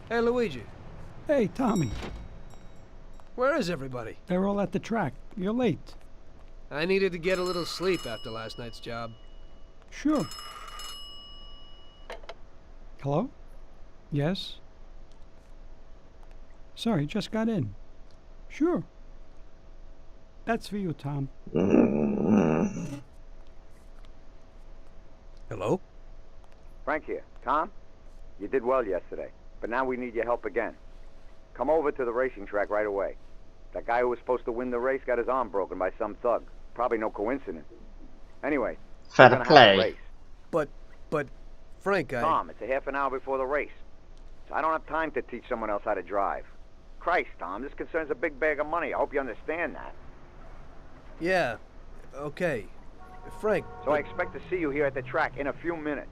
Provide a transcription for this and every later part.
Hey, Luigi. Hey, Tommy. Where is everybody? They're all at the track. You're late. I needed to get a little sleep after last night's job. Sure. Hello? Yes? Sorry, just got in. Sure. That's for you, Tom. Hello? Frank here. Tom, you did well yesterday, but now we need your help again. Come over to the racing track right away. That guy who was supposed to win the race got his arm broken by some thug. Probably no coincidence. Anyway, we're gonna have Fairplay. a race. But, Frank, Tom, it's a half an hour before the race. So I don't have time to teach someone else how to drive. Christ, Tom, this concerns a big bag of money. I hope you understand that. Yeah, okay. Frank... So I expect to see you here at the track in a few minutes.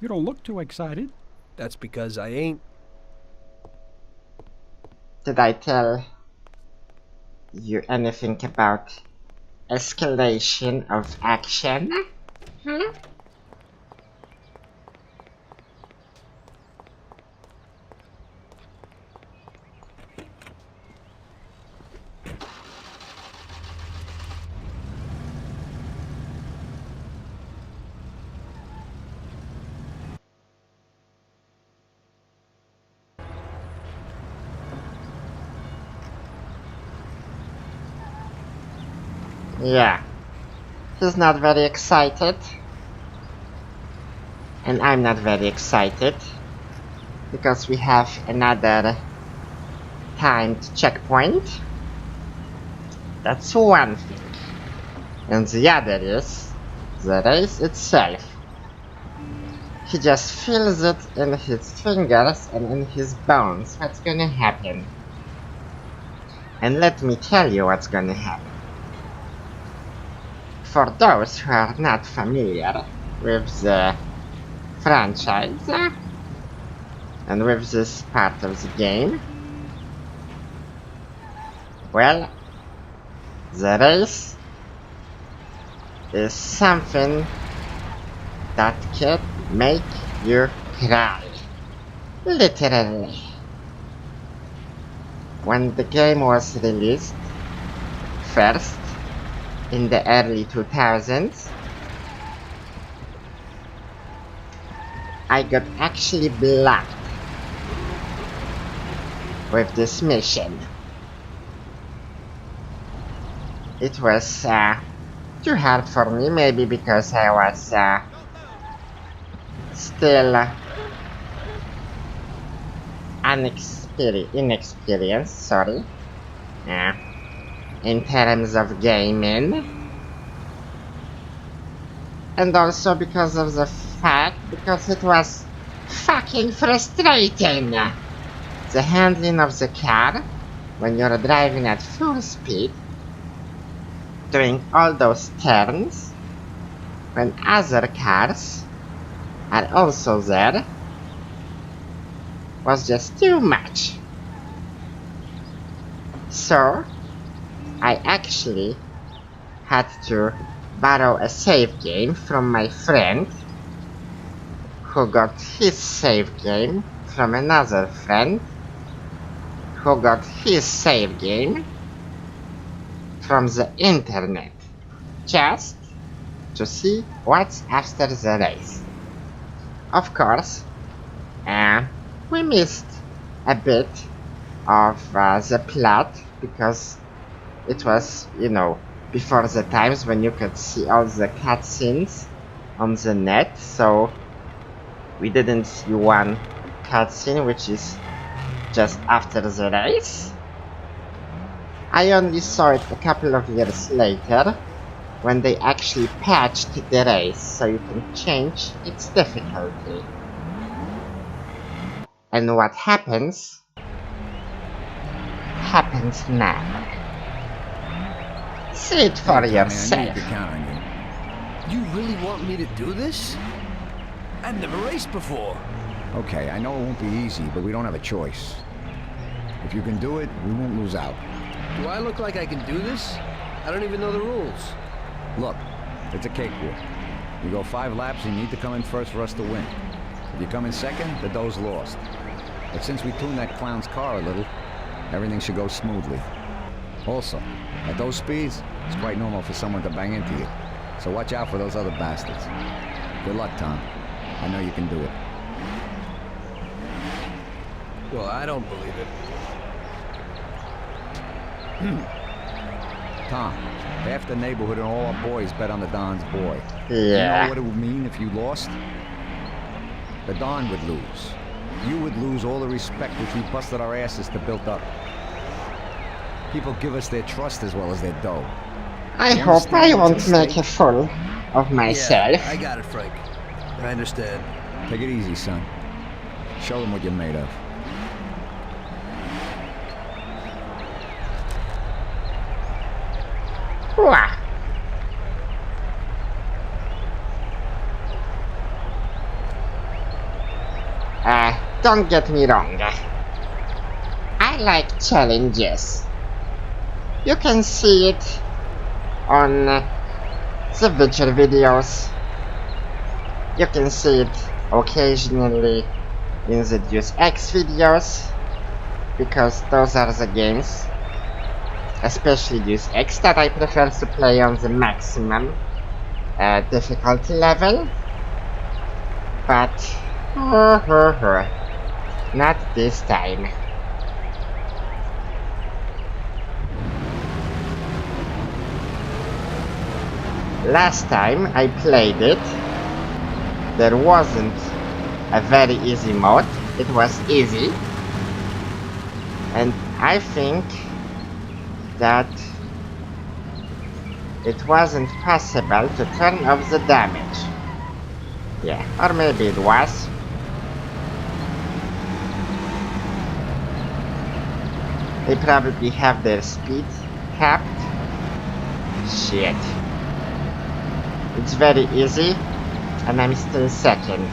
You don't look too excited. That's because I ain't... Did I tell you anything about escalation of action? Hmm? Yeah, he's not very excited, and I'm not very excited, because we have another timed checkpoint. That's one thing, and the other is the race itself. He just feels it in his fingers and in his bones what's gonna happen. And let me tell you what's gonna happen. For those who are not familiar with the franchise and with this part of the game, well, the race is something that can make you cry, literally. When the game was released first, in the early 2000s, I got actually blocked with this mission. It was too hard for me, maybe because I was still inexperienced, sorry. In terms of gaming, and also because of the fact because it was fucking frustrating. The handling of the car when you're driving at full speed, doing all those turns when other cars are also there, was just too much. So I actually had to borrow a save game from my friend, who got his save game from another friend, who got his save game from the internet, just to see what's after the race. Of course, we missed a bit of the plot, because it was, you know, before the times when you could see all the cutscenes on the net, so we didn't see one cutscene, which is just after the race. I only saw it a couple of years later, when they actually patched the race, so you can change its difficulty. And what happens now. See it for yourself. I need to count on you. You really want me to do this? I've never raced before. Okay, I know it won't be easy, but we don't have a choice. If you can do it, we won't lose out. Do I look like I can do this? I don't even know the rules. Look, it's a cakewalk. You go 5 laps, you need to come in first for us to win. If you come in second, the dough's lost. But since we tuned that clown's car a little, everything should go smoothly. Also, at those speeds, it's quite normal for someone to bang into you. So watch out for those other bastards. Good luck, Tom. I know you can do it. Well, I don't believe it. Tom, half the neighborhood and all our boys bet on the Don's boy. You know Yeah. what it would mean if you lost? The Don would lose. You would lose all the respect which we busted our asses to build up. People give us their trust as well as their dough. I You hope I understand won't what's at make stake? a fool of myself. Yeah, I got it, Frank. I understand. Take it easy, son. Show them what you're made of. Wah. Don't get me wrong. I like challenges. You can see it on the Witcher videos. You can see it occasionally in the Deus Ex videos, because those are the games, especially Deus Ex, that I prefer to play on the maximum difficulty level. But not this time. Last time I played it, there wasn't a very easy mode. It was easy, and I think that it wasn't possible to turn off the damage. Yeah, or maybe it was. They probably have their speed capped. Shit. It's very easy, and I'm still second.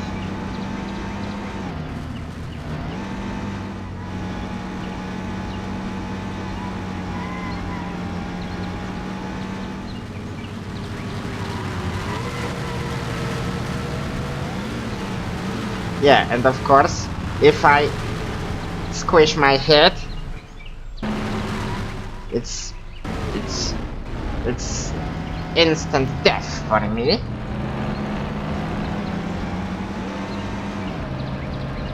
Yeah, and of course, if I squish my head, it's instant death for me.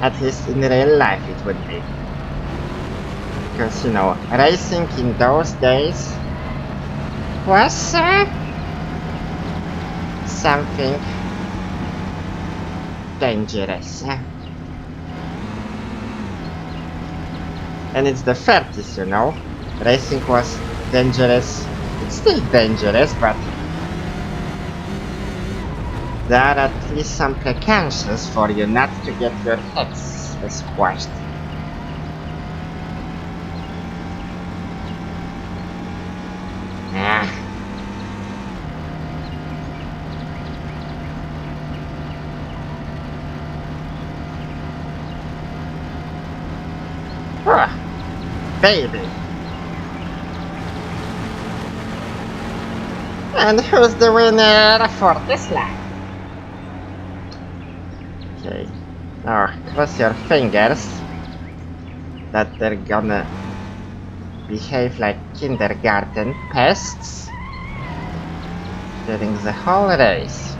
At least in real life it would be. Because, you know, racing in those days was something dangerous. And it's the 30s, you know. Racing was dangerous. It's still dangerous, but there are at least some precautions for you not to get your heads squashed. Baby. And who's the winner for this lap? Okay. Now cross your fingers that they're gonna behave like kindergarten pests during the whole race.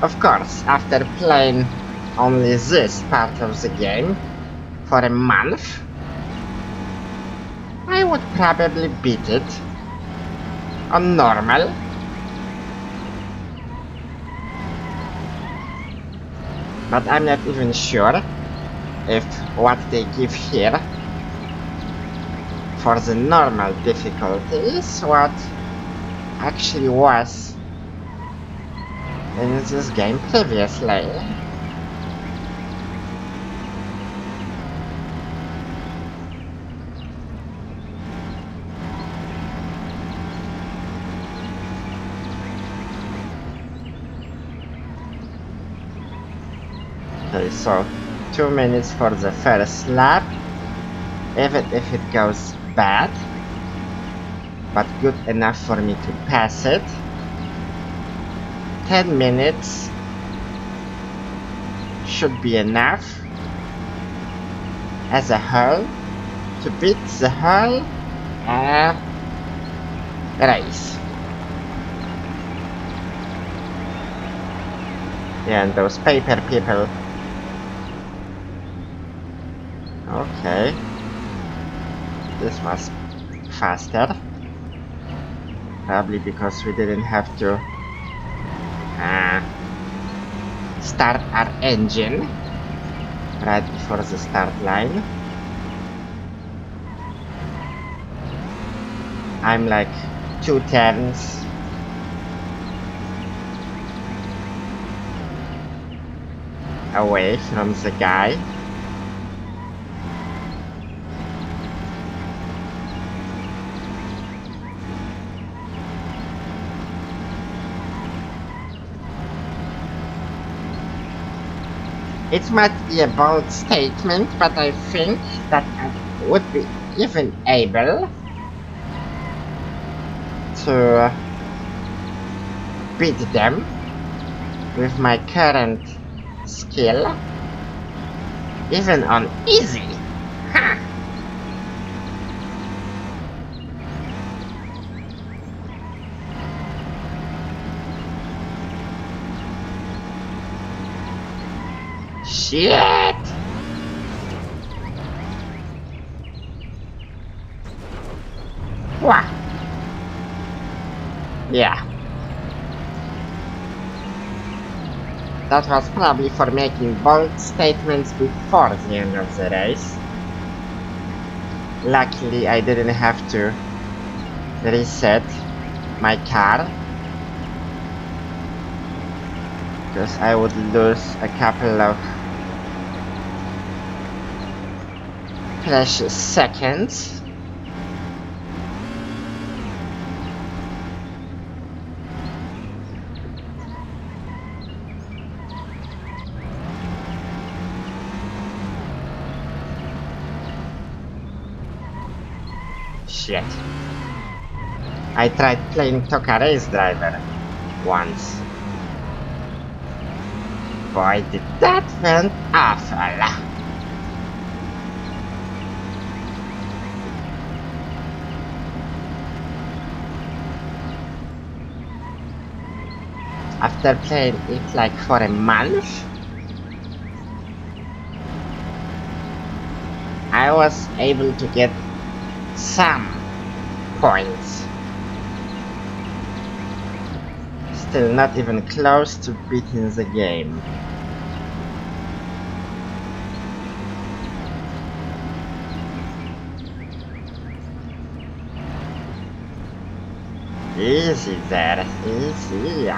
Of course, after playing only this part of the game for a month, I would probably beat it on normal. But I'm not even sure if what they give here for the normal difficulty is what actually was in this game previously. Okay, so 2 minutes for the first lap, even if it goes bad, but good enough for me to pass it. 10 minutes should be enough as a whole to beat the whole race. Yeah, and those paper people. Okay. This was faster. Probably because we didn't have to start our engine right before the start line. I'm like 2 turns away from the guy. It might be a bold statement, but I think that I would be even able to beat them with my current skill, even on easy. Ha! Shit! Wah! Yeah. That was probably for making bold statements before the end of the race. Luckily, I didn't have to reset my car, because I would lose a couple of precious seconds. Shit. I tried playing Toka Race Driver once. Boy, did that went awful. After playing it like for a month, I was able to get some points. Still not even close to beating the game. Easy there, easy.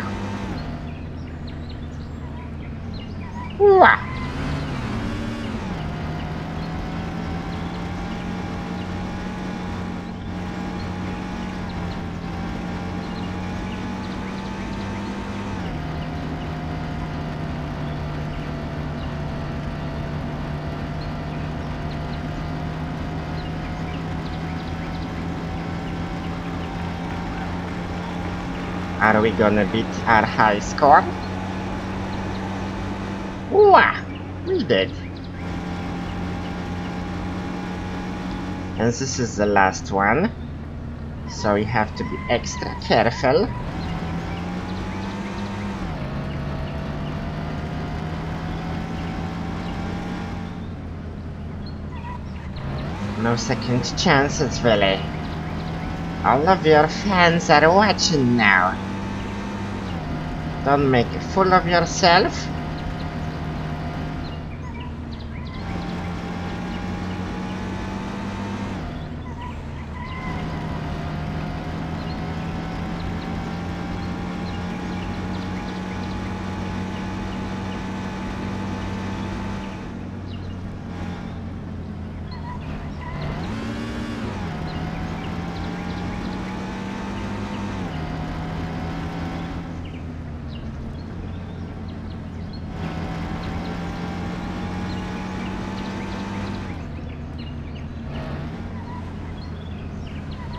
Wah. Are we gonna beat our high score? Wah! We did. And this is the last one, so we have to be extra careful. No second chances, Willy. All of your fans are watching now. Don't make a fool of yourself.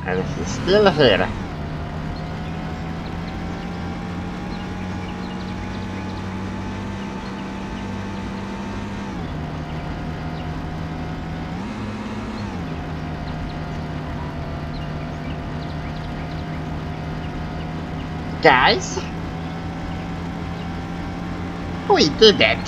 And he's still here. Guys, we did it.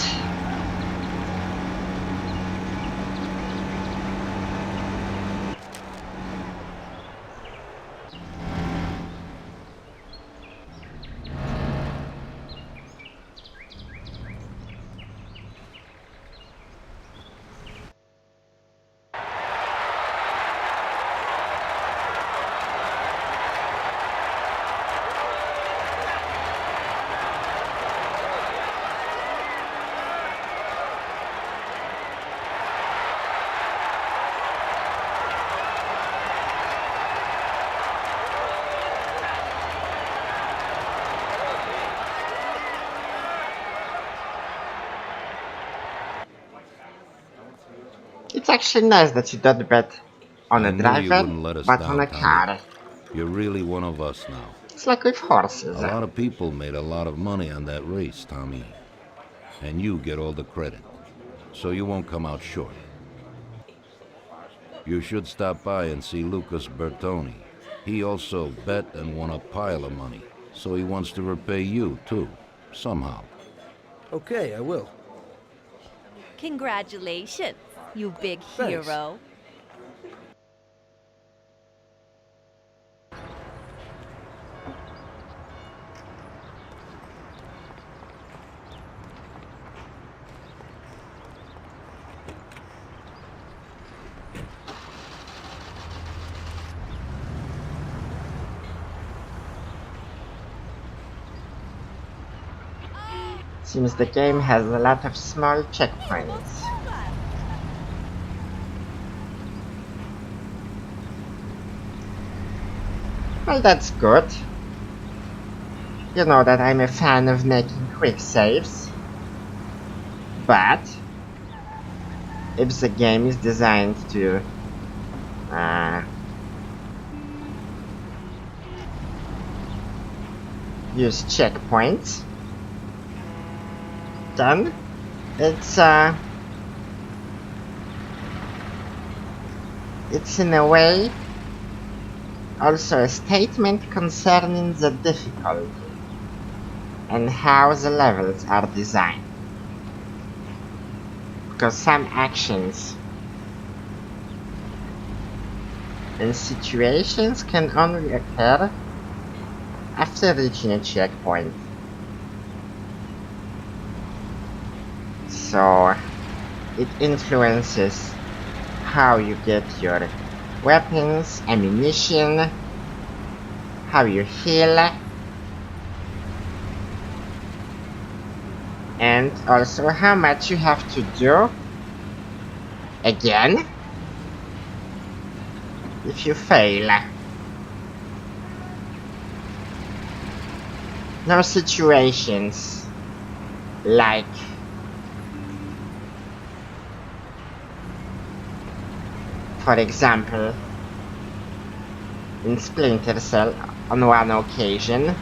It's actually nice that you don't bet on a driver, but on a car. You're really one of us now. It's like with horses. A lot of people made a lot of money on that race, Tommy. And you get all the credit. So you won't come out short. You should stop by and see Lucas Bertoni. He also bet and won a pile of money. So he wants to repay you, too. Somehow. Okay, I will. Congratulations, you big Thanks. hero. Seems the game has a lot of small checkpoints. Well, that's good. You know that I'm a fan of making quick saves. But if the game is designed to use checkpoints, then it's in a way also a statement concerning the difficulty and how the levels are designed. Because some actions and situations can only occur after reaching a checkpoint. So it influences how you get your weapons, ammunition, how you heal, and also how much you have to do again if you fail. No situations like for example, in Splinter Cell, on one occasion,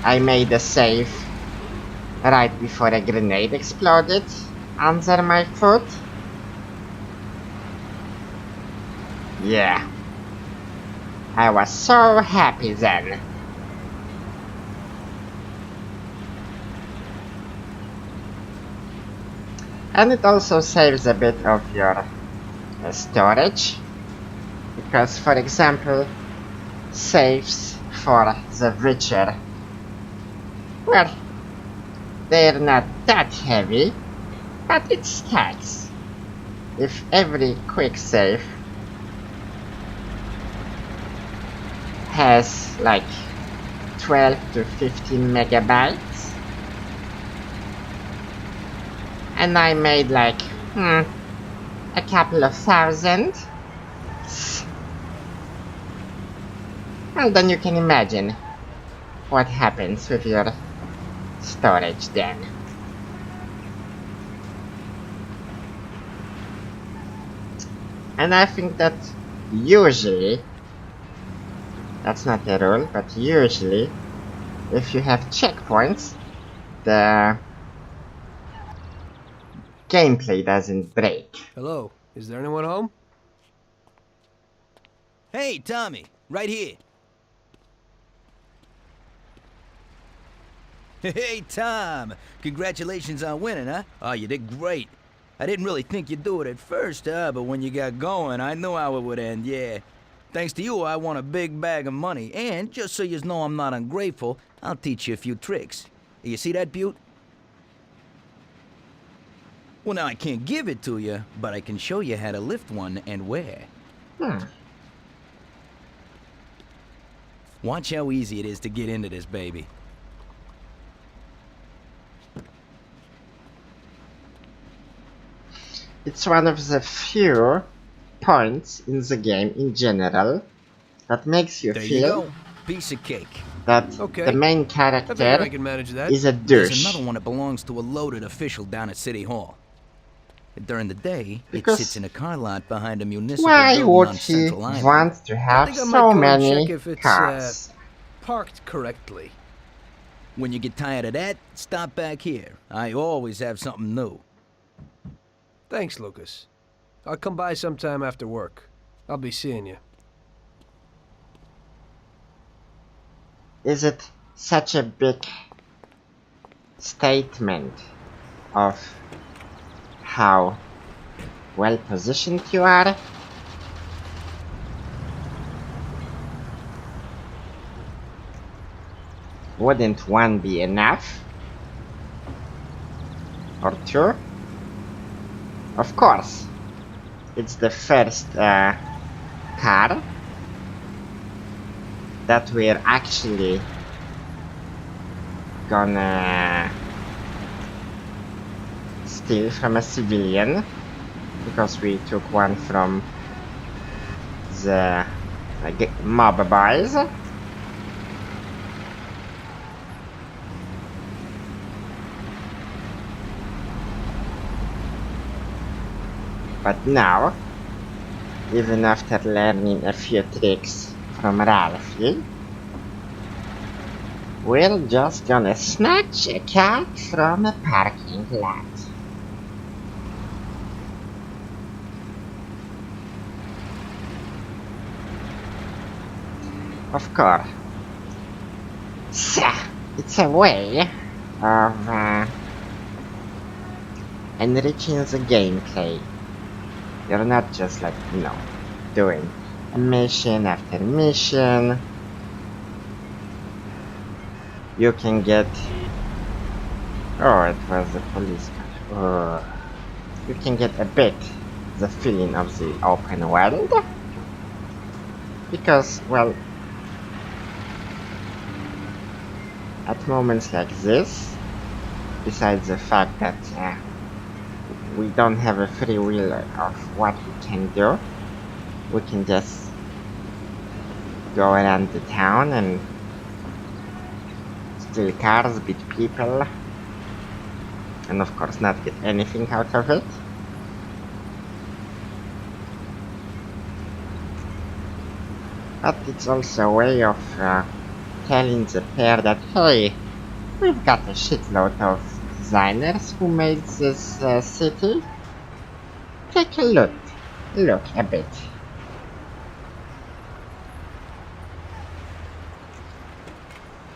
I made a save right before a grenade exploded under my foot. Yeah, I was so happy then. And it also saves a bit of your storage, because for example saves for the Witcher, well, they're not that heavy, but it stacks. If every quick save has like 12 to 15 megabytes, and I made like a couple of thousand, well, then you can imagine what happens with your storage then. And I think that usually That's not a rule, but usually, if you have checkpoints, the gameplay doesn't break. Hello. Is there anyone home? Hey, Tommy, right here. Hey, Tom. Congratulations on winning, huh? Oh, you did great. I didn't really think you'd do it at first, but when you got going, I knew how it would end, yeah. Thanks to you, I won a big bag of money, and just so you know I'm not ungrateful, I'll teach you a few tricks. You see that, Butte? Well, now I can't give it to you, but I can show you how to lift one and where. Watch how easy it is to get into this baby. It's one of the few points in the game in general that makes you There you feel go. Piece of cake. that Okay. the main I figure I character can manage that. is a There's douche. another one that belongs to a loaded official down at City Hall. During the day, Because it sits in a car lot behind a municipal why building would on he Central Island. want to have think I might so go and many check if it's, cars? Parked correctly. When you get tired of that, stop back here. I always have something new. Thanks, Lucas. I'll come by sometime after work. I'll be seeing you. Is it such a big statement of how well positioned you are? Wouldn't one be enough? Or two? Of course, it's the first car that we're actually gonna steal from a civilian, because we took one from the mob boys. But now, even after learning a few tricks from Ralphie, we're just gonna snatch a car from a parking lot. Of course. So, it's a way of enriching the gameplay. You're not just like, you know, doing a mission after mission. You can get... Oh, it was the police car. Oh. You can get a bit the feeling of the open world. Because, well, at moments like this, besides the fact that we don't have a free will of what we can do, we can just go around the town and steal cars, beat people, and of course not get anything out of it. But it's also a way of telling the pair that, hey, we've got a shitload of designers who made this city. Take a look a bit.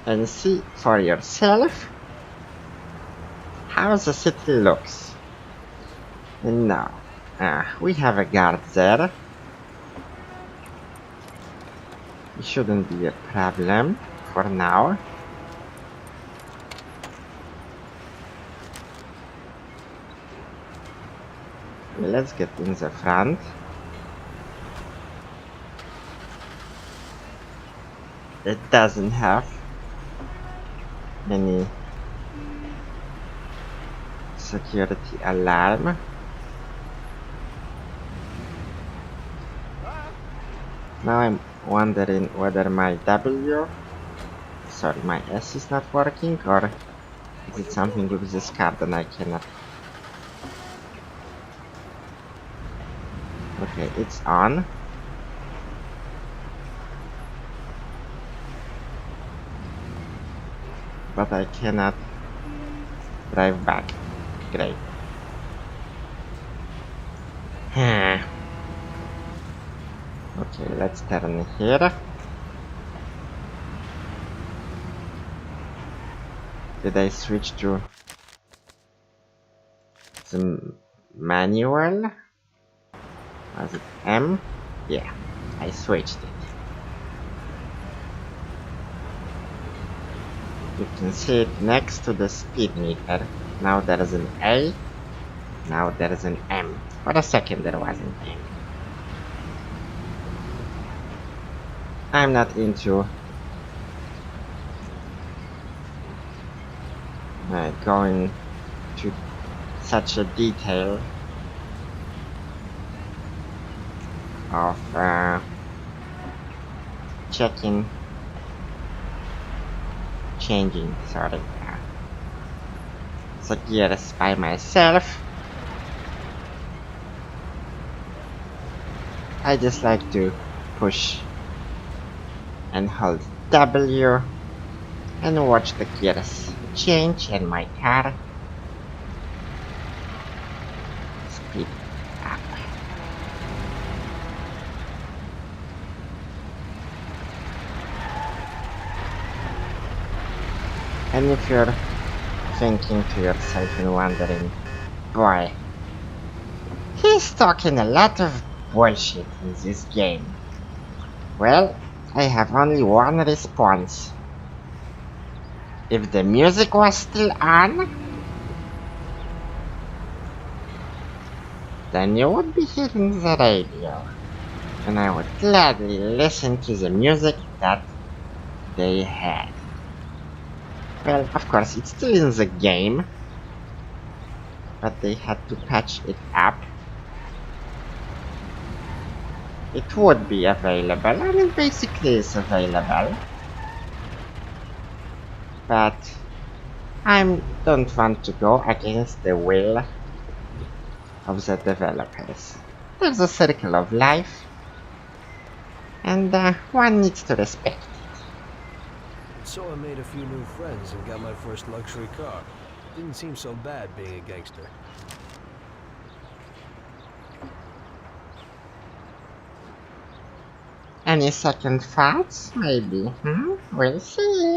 And see for yourself how the city looks. And now, we have a guard there. It shouldn't be a problem for now. Let's get in the front. It doesn't have any security alarm. Now I'm wondering whether my my S is not working, or is it something with this card and I cannot. Okay, it's on. but I cannot drive back. Great. Okay, let's turn here. Did I switch to the manual? Was it M? Yeah, I switched it. You can see it next to the speed meter. Now there is an A. Now there is an M. For a second there was an M. I'm not into going to such a detail of checking, changing, sorry, the gears by myself. I just like to push and hold W and watch the gears change and my car speed up. And if you're thinking to yourself and wondering, boy, he's talking a lot of bullshit in this game. Well, I have only one response. If the music was still on, then you would be hearing the radio, and I would gladly listen to the music that they had. Well, of course, it's still in the game, but they had to patch it up. It would be available, I mean basically it's available, but I don't want to go against the will of the developers. There's a circle of life, and one needs to respect it. So I made a few new friends and got my first luxury car. Didn't seem so bad being a gangster. Any second thoughts, maybe? We'll see.